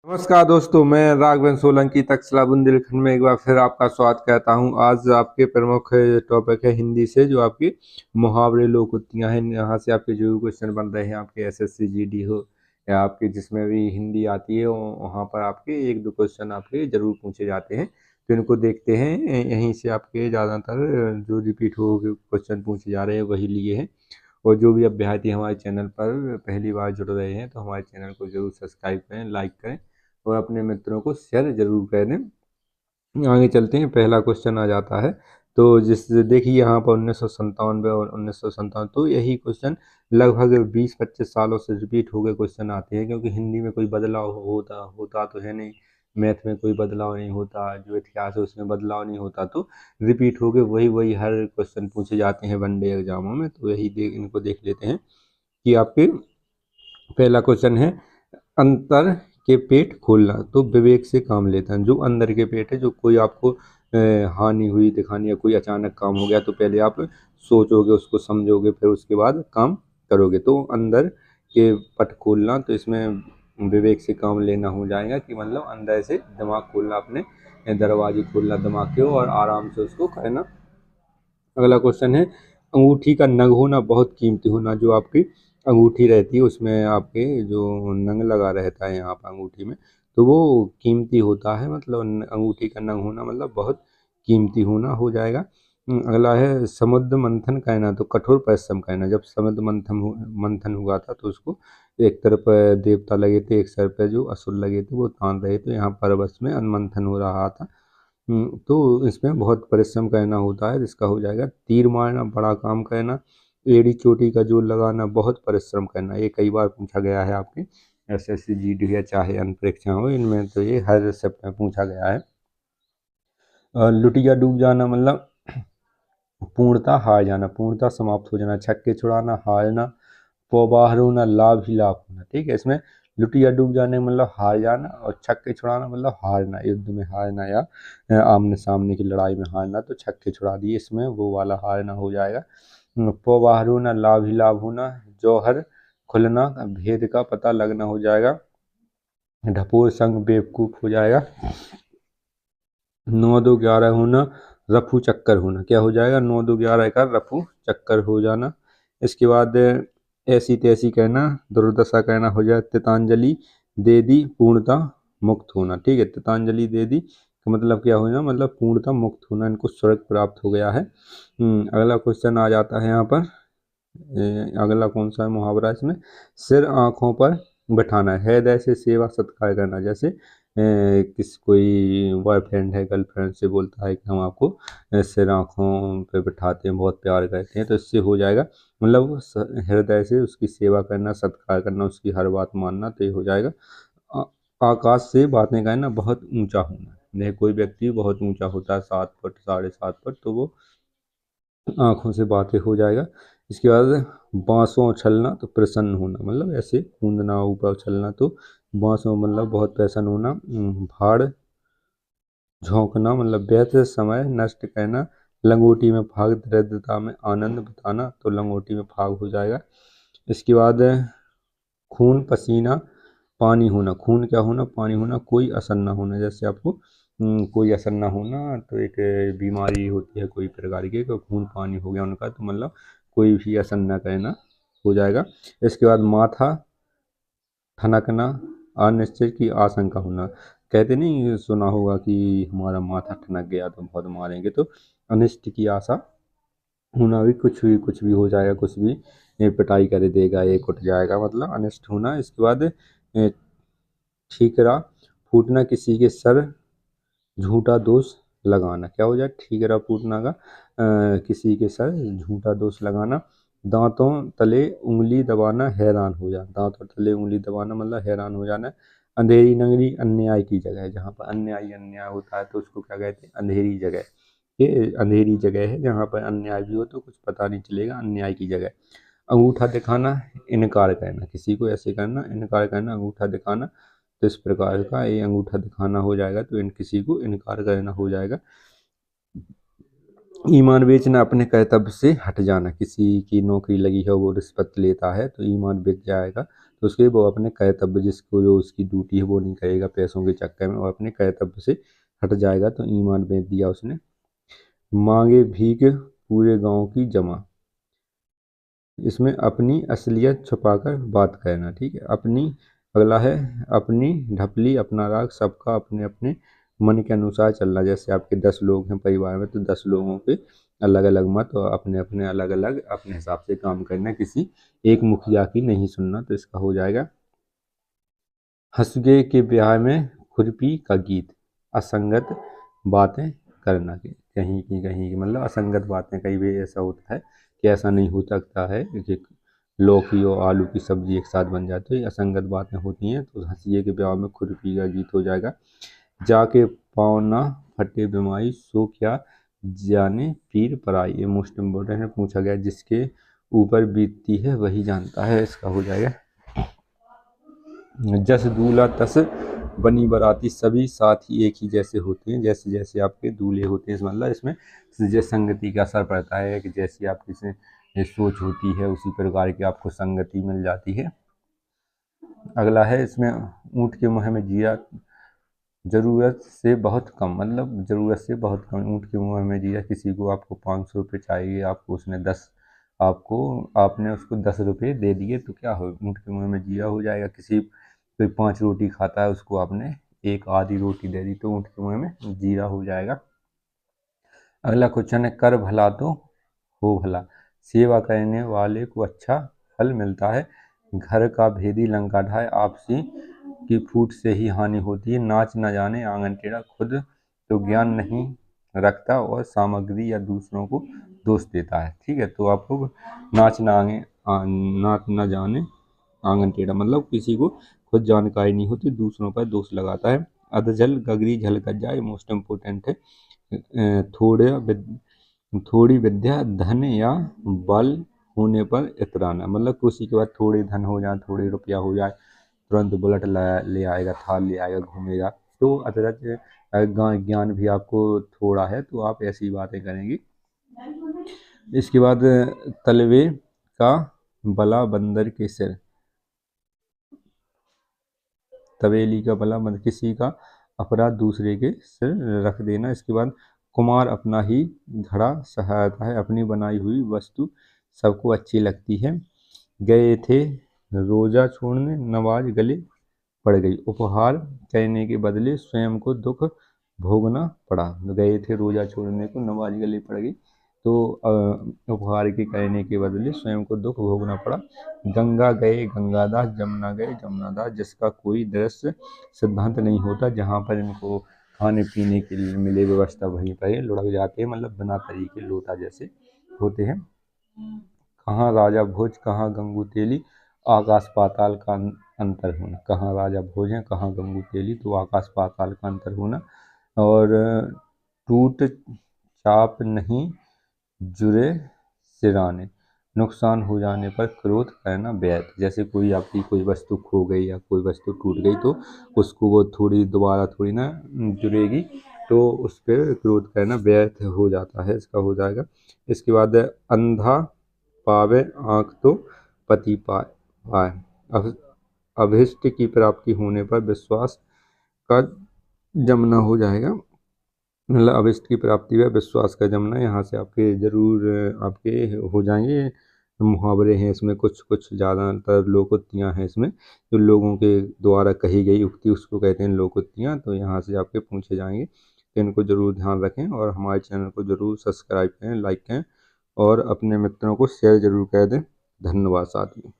नमस्कार दोस्तों, मैं राघवेंद्र सोलंकी तक्षशिला बुंदेलखंड में एक बार फिर आपका स्वागत करता हूं। आज आपके प्रमुख टॉपिक है हिंदी से, जो आपकी मुहावरे लोकोक्तियां हैं। यहाँ से आपके जो भी क्वेश्चन बन रहे हैं, आपके एसएससी जीडी हो या आपके जिसमें भी हिंदी आती है, वहाँ पर आपके एक दो क्वेश्चन आपके जरूर पूछे जाते हैं। तो इनको देखते हैं। यहीं से आपके ज़्यादातर जो रिपीट हो क्वेश्चन पूछे जा रहे हैं वही लिए हैं। और जो भी अभ्यर्थी हमारे चैनल पर पहली बार जुड़ रहे हैं, तो हमारे चैनल को जरूर सब्सक्राइब करें, लाइक करें और अपने मित्रों को शेयर जरूर करें। आगे चलते हैं। पहला क्वेश्चन आ जाता है। तो जिस देखिए यहाँ पर 1997 और 1997, तो यही क्वेश्चन लगभग 20-25 सालों से रिपीट हो गए क्वेश्चन आते हैं, क्योंकि हिंदी में कोई बदलाव होता होता तो है नहीं, मैथ में कोई बदलाव नहीं होता, जो इतिहास है उसमें बदलाव नहीं होता, तो रिपीट हो गए वही वही हर क्वेश्चन पूछे जाते हैं वनडे एग्जामों में। तो यही इनको देख लेते हैं कि आपके पहला क्वेश्चन है, अंतर के पेट खोलना तो विवेक से काम लेता है। जो अंदर के पेट है, जो कोई आपको हानि हुई दिखानी या कोई अचानक काम हो गया, तो पहले आप सोचोगे, उसको समझोगे, फिर उसके बाद काम करोगे। तो अंदर के पट खोलना, तो इसमें विवेक से काम लेना हो जाएगा कि मतलब अंदर से दिमाग खोलना, अपने दरवाजे खोलना दिमाग के और आराम से उसको करना। अगला क्वेश्चन है, अंगूठी का नग होना बहुत कीमती होना। जो आपकी अंगूठी रहती है उसमें आपके जो नंग लगा रहता है यहाँ पर अंगूठी में, तो वो कीमती होता है। मतलब अंगूठी का नंग होना मतलब बहुत कीमती होना हो जाएगा। अगला है, समुद्र मंथन कहना तो कठोर परिश्रम कहना। जब समुद्र मंथन हुआ था, तो उसको एक तरफ देवता लगे थे, एक तरफ जो असुर लगे थे वो तान रहे थे। यहाँ परवश में मंथन हो रहा था। तो इसमें बहुत परिश्रम करना होता है, जिसका हो जाएगा तीर मारना बड़ा काम करना। एड़ी चोटी का जोर लगाना बहुत परिश्रम करना। ये कई बार पूछा गया है आपके एसएससी जीडी या चाहे अन्य परीक्षा हो, इनमें तो ये हर सब में पूछा गया है। लुटिया डूब जाना मतलब पूर्णतः हार जाना, पूर्णतः समाप्त हो जाना। छक्के छुड़ाना हारना, पौबाह होना, लाभ ही लाभ होना। ठीक है, इसमें लुटिया डूब जाने मतलब हार जाना, और छक्के छुड़ाना मतलब हारना, युद्ध में हारना या आमने सामने की लड़ाई में हारना। तो छक्के छुड़ा दिए, इसमें वो वाला हारना हो जाएगा। पौबाह होना, लाभ ही लाभ होना। जौहर खुलना, भेद का पता लगना हो जाएगा। ढपोर संग बेवकूफ हो जाएगा। 9-2-11 होना, रफू चक्कर होना। क्या हो जाएगा? 9-2-11 का रफू चक्कर हो जाना। इसके बाद ऐसी तैसी कहना, दुर्दशा कहना हो जाए। तितांजलि दे दी, पूर्णता मुक्त होना। ठीक है, तितांजलि दे दी तो मतलब क्या होना, मतलब पूर्णता मुक्त होना, इनको स्वर्ग प्राप्त हो गया है। अगला क्वेश्चन आ जाता है यहाँ पर। अगला कौन सा है मुहावरा इसमें? सिर आंखों पर बैठाना, हृदय से सेवा सत्कार करना। जैसे किस कोई बॉयफ्रेंड है गर्लफ्रेंड से बोलता है कि हम आपको सिर आंखों पे बैठाते हैं, बहुत प्यार करते हैं, तो इससे हो जाएगा मतलब हृदय से उसकी सेवा करना, सत्कार करना, उसकी हर बात मानना। तो ये हो जाएगा आ- आकाश से बातें करना, बहुत ऊंचा होना। नहीं, कोई व्यक्ति बहुत ऊंचा होता है, 7 फुट 7.5 फुट, तो वो आंखों से बातें हो जाएगा। इसके बाद बांसों उछलना तो प्रसन्न होना, मतलब ऐसे कूदना ऊपर उछलना, तो बांसों मतलब बहुत प्रसन्न होना। भाड़ झोंकना मतलब व्यर्थ समय नष्ट करना। लंगोटी में फाग, दरिद्रता में आनंद बताना, तो लंगोटी में फाग हो जाएगा। इसके बाद खून पसीना पानी होना। खून क्या होना? पानी होना। कोई असर ना होना, जैसे आपको कोई असर ना होना, तो एक बीमारी होती है कोई प्रकार की, तो खून पानी हो गया उनका, तो मतलब कोई भी असर न करना हो जाएगा। इसके बाद माथा ठनकना, अनिश्चित की आशंका होना। कहते नहीं सुना होगा कि हमारा माथा ठनक गया तो बहुत मारेंगे, तो अनिष्ट की आशा होना भी कुछ भी हो जाएगा, कुछ भी ये पिटाई कर देगा, ये कुट जाएगा, मतलब अनिष्ट होना। इसके बाद ठीकरा फूटना, किसी के सर झूठा दोष लगाना। क्या हो जाए? ठीकरा फूटना का किसी के सर झूठा दोष लगाना। दांतों तले उंगली दबाना, हैरान हो जाना। दांतों तले उंगली दबाना मतलब हैरान हो जाना। अंधेरी नगरी अन्याय की जगह है। जहाँ पर अन्याय होता है, तो उसको क्या कहते हैं? अंधेरी जगह। ये अंधेरी जगह है, जहाँ पर अन्याय भी हो तो कुछ पता नहीं चलेगा, अन्याय की जगह। अंगूठा दिखाना, इनकार करना, किसी को ऐसे करना, इनकार करना, अंगूठा दिखाना। तो इस प्रकार का ये अंगूठा दिखाना हो जाएगा, तो इन किसी को इनकार करना हो जाएगा। ईमान बेचना, अपने कर्तव्य से हट जाना, किसी की नौकरी लगी है वो रिश्वत लेता है तो ईमान बिक जाएगा, तो उसके वो अपने कर्तव्य, जिसको जो उसकी ड्यूटी है वो नहीं करेगा पैसों के चक्कर में, वो अपने कर्तव्य से हट जाएगा तो ईमान बेच दिया उसने। मांगे भीख पूरे गांव की जमा, इसमें अपनी असलियत छुपाकर बात करना, ठीक है। अपनी, अगला है अपनी ढपली अपना राग, सबका अपने अपने मन के अनुसार चलना, जैसे आपके 10 लोग हैं परिवार में तो 10 लोगों के अलग अलग मत और अपने अपने अलग अलग अपने हिसाब से काम करना, किसी एक मुखिया की नहीं सुनना, तो इसका हो जाएगा। हंसगे के ब्याह में खुरपी का गीत, असंगत बातें करना, के कहीं की मतलब असंगत बातें, कई भी ऐसा होता है कि ऐसा नहीं हो सकता है कि लौकी और आलू की सब्जी एक साथ बन जाती है, असंगत बातें होती हैं, तो हंसिए के ब्याह में खुरपी का गीत हो जाएगा। जाके पाँव ना फटे बीमारी, सो क्या जाने पीर पराई, ये मोस्ट इम्पोर्टेंट है, पूछा गया जिसके ऊपर बीतती है वही जानता है, इसका हो जाएगा। जस दूल्हा तस बनी बराती, सभी साथ ही एक ही जैसे होते हैं, जैसे जैसे आपके दूल्हे होते हैं, मतलब इसमें जैसे संगति का असर पड़ता है कि जैसी आपकी सोच होती है उसी प्रकार की आपको संगति मिल जाती है। अगला है इसमें ऊँट के मुँह में जीरा, ज़रूरत से बहुत कम, मतलब ज़रूरत से बहुत कम, ऊँट के मुँह में जीरा, किसी को आपको 500 रुपये चाहिए, आपको उसने 10, आपको आपने उसको 10 रुपये दे दिए तो क्या हो, ऊँट के मुँह में जीरा हो जाएगा। किसी कोई 5 रोटी खाता है उसको आपने एक आधी रोटी दे दी तो ऊँट के मुँह में जीरा हो जाएगा। अगला क्वेश्चन है कर भला तो हो भला, सेवा करने वाले को अच्छा फल मिलता है, घर का भेदी लंका ढाए, आपसी की फूट से ही हानि होती है, नाच न जाने आंगन टेढ़ा, खुद तो ज्ञान नहीं रखता और सामग्री या दूसरों को दोष देता है, ठीक है। तो आपको नाच न जाने आंगन टेढ़ा, मतलब किसी को खुद जानकारी नहीं होती दूसरों पर दोष लगाता है। अधजल गगरी झल कर जाए, मोस्ट इम्पोर्टेंट है। थोड़ी विद्या धन या बल होने पर इतराना, मतलब किसी के बाद थोड़े धन हो जाए, थोड़े रुपया हो जाए, तुरंत बुलेट ले आएगा, थार ले आएगा, घूमेगा, तो अदरक ज्ञान भी आपको थोड़ा है तो आप ऐसी बातें करेंगे। इसके बाद तलवे का बला बंदर के सिर, तवेली का भला, मतलब किसी का अपराध दूसरे के सिर रख देना। इसके बाद कुमार अपना ही घड़ा सहायता है, अपनी बनाई हुई वस्तु सबको अच्छी लगती है। गए थे रोजा छोड़ने, नमाज गले पड़ गई, उपहार कहने के बदले स्वयं को दुख भोगना पड़ा। गए थे रोजा छोड़ने को, नमाज गले पड़ गई, तो उपहार के कहने के बदले स्वयं को दुख भोगना पड़ा। गंगा गए गंगादास, जमुना गए जमुनादास, जिसका कोई दृश्य सिद्धांत नहीं होता, जहाँ पर इनको खाने पीने के लिए मिले व्यवस्था वहीं पर लुढ़क जाते हैं, मतलब बिना तरीके लोटा जैसे होते हैं। कहाँ राजा भोज कहाँ गंगू तेली, आकाश पाताल का अंतर होना, कहाँ राजा भोज है कहाँ गंगू तेली, तो आकाश पाताल का अंतर होना। और टूट चाप नहीं जुरे सिराने, नुकसान हो जाने पर क्रोध करना व्यर्थ, जैसे कोई आपकी कोई वस्तु खो गई या कोई वस्तु टूट गई तो उसको वो थोड़ी दोबारा थोड़ी ना जुड़ेगी, तो उस पर क्रोध करना व्यर्थ हो जाता है, इसका हो जाएगा। इसके बाद अंधा पावे आँख तो पति पाए, अभिष्ट की प्राप्ति होने पर विश्वास का जमना हो जाएगा, मतलब अभिष्ट की प्राप्ति व विश्वास का जमना, यहाँ से आपके जरूर आपके हो जाएंगे। मुहावरे हैं इसमें, कुछ कुछ ज़्यादातर लोकोक्तियाँ हैं इसमें, जो लोगों के द्वारा कही गई उक्ति उसको कहते हैं लोकोक्तियाँ, तो यहाँ से आपके पूछे जाएंगे, तो इनको जरूर ध्यान रखें और हमारे चैनल को जरूर सब्सक्राइब करें, लाइक करें और अपने मित्रों को शेयर जरूर कर दें। धन्यवाद साथियों।